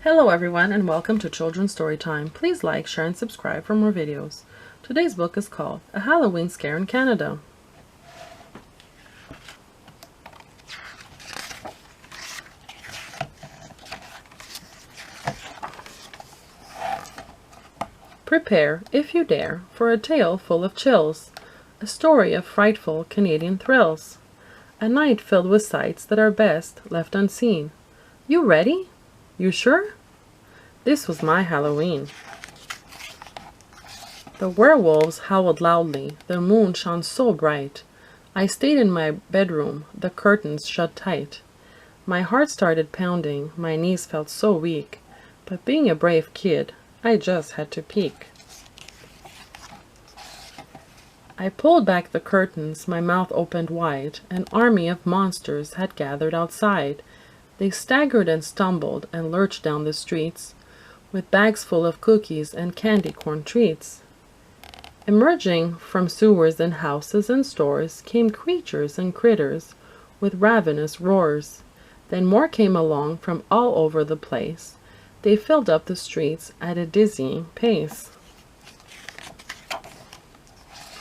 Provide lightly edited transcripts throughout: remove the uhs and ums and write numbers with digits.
Hello everyone and welcome to Children's Storytime. Please like, share and subscribe for more videos. Today's book is called A Halloween Scare in Canada. Prepare, if you dare, for a tale full of chills, a story of frightful Canadian thrills, a night filled with sights that are best left unseen. You ready? You sure? This was my Halloween. The werewolves howled loudly, the moon shone so bright. I stayed in my bedroom, the curtains shut tight. My heart started pounding, my knees felt so weak, but being a brave kid, I just had to peek. I pulled back the curtains, my mouth opened wide. An army of monsters had gathered outside. They staggered and stumbled and lurched down the streets, with bags full of cookies and candy corn treats. Emerging from sewers and houses and stores came creatures and critters with ravenous roars. Then more came along from all over the place. They filled up the streets at a dizzying pace.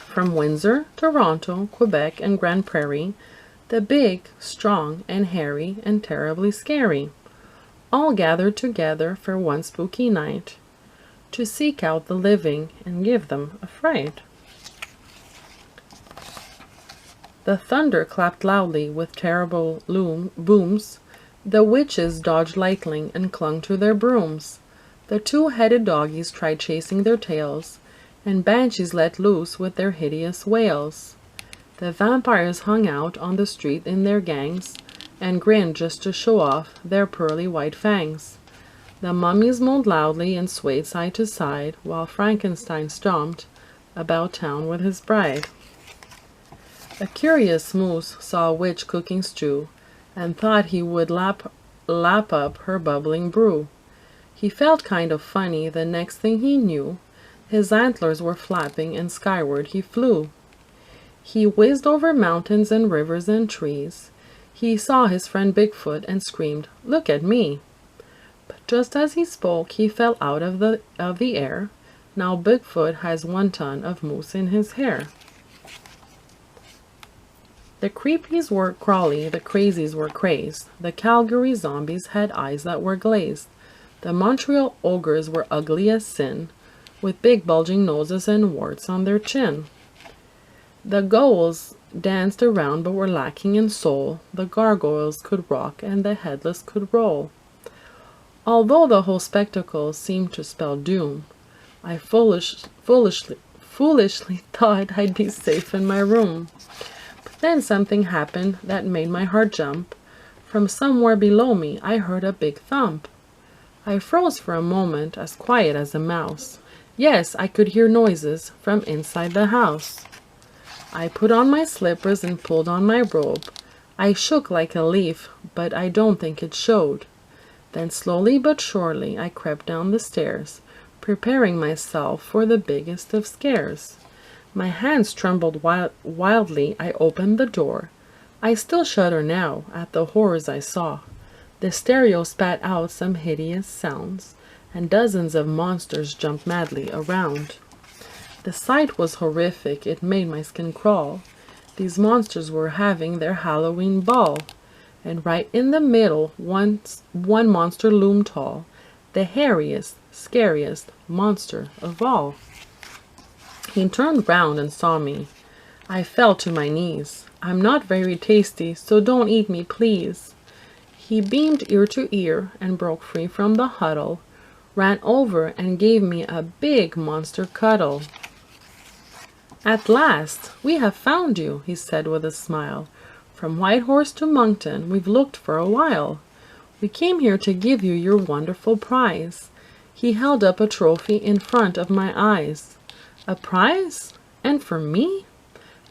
From Windsor, Toronto, Quebec, and Grand Prairie, the big, strong, and hairy, and terribly scary, all gathered together for one spooky night, to seek out the living and give them a fright. The thunder clapped loudly with terrible booms. The witches dodged lightning and clung to their brooms. The two-headed doggies tried chasing their tails, and banshees let loose with their hideous wails. The vampires hung out on the street in their gangs, and grinned just to show off their pearly white fangs. The mummies moaned loudly and swayed side to side, while Frankenstein stomped about town with his bride. A curious moose saw a witch cooking stew, and thought he would lap up her bubbling brew. He felt kind of funny. The next thing he knew, his antlers were flapping and skyward he flew. He whizzed over mountains and rivers and trees. He saw his friend Bigfoot and screamed, "Look at me!" But just as he spoke, he fell out of the air. Now Bigfoot has 1 ton of moose in his hair. The creepies were crawly, the crazies were crazed. The Calgary zombies had eyes that were glazed. The Montreal ogres were ugly as sin, with big bulging noses and warts on their chin. The ghouls danced around but were lacking in soul. The gargoyles could rock and the headless could roll. Although the whole spectacle seemed to spell doom, I foolishly thought I'd be safe in my room. But then something happened that made my heart jump. From somewhere below me I heard a big thump. I froze for a moment, as quiet as a mouse. Yes, I could hear noises from inside the house. I put on my slippers and pulled on my robe. I shook like a leaf, but I don't think it showed. Then slowly but surely I crept down the stairs, preparing myself for the biggest of scares. My hands trembled wildly. I opened the door. I still shudder now at the horrors I saw. The stereo spat out some hideous sounds, and dozens of monsters jumped madly around. The sight was horrific, it made my skin crawl. These monsters were having their Halloween ball, and right in the middle one monster loomed tall, the hairiest, scariest monster of all. He turned round and saw me. I fell to my knees. "I'm not very tasty, so don't eat me, please." He beamed ear to ear and broke free from the huddle, ran over and gave me a big monster cuddle. "At last, we have found you," he said with a smile. "From Whitehorse to Moncton, we've looked for a while. We came here to give you your wonderful prize." He held up a trophy in front of my eyes. "A prize? And for me?"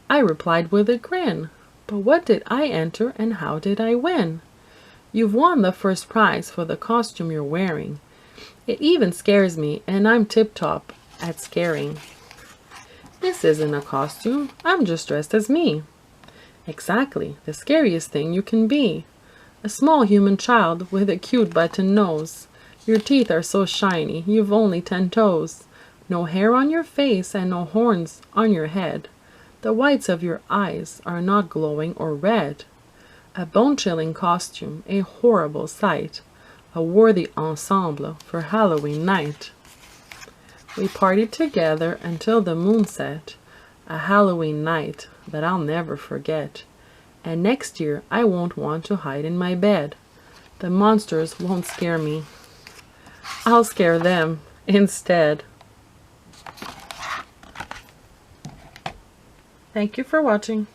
I replied with a grin. "But what did I enter and how did I win?" "You've won the first prize for the costume you're wearing. It even scares me, and I'm tip-top at scaring." "This isn't a costume. I'm just dressed as me." "Exactly, the scariest thing you can be. A small human child with a cute button nose. Your teeth are so shiny, you've only 10 toes. No hair on your face and no horns on your head. The whites of your eyes are not glowing or red. A bone-chilling costume, a horrible sight. A worthy ensemble for Halloween night. We partied together until the moon set. A Halloween night that I'll never forget. And next year I won't want to hide in my bed. The monsters won't scare me. I'll scare them instead. Thank you for watching.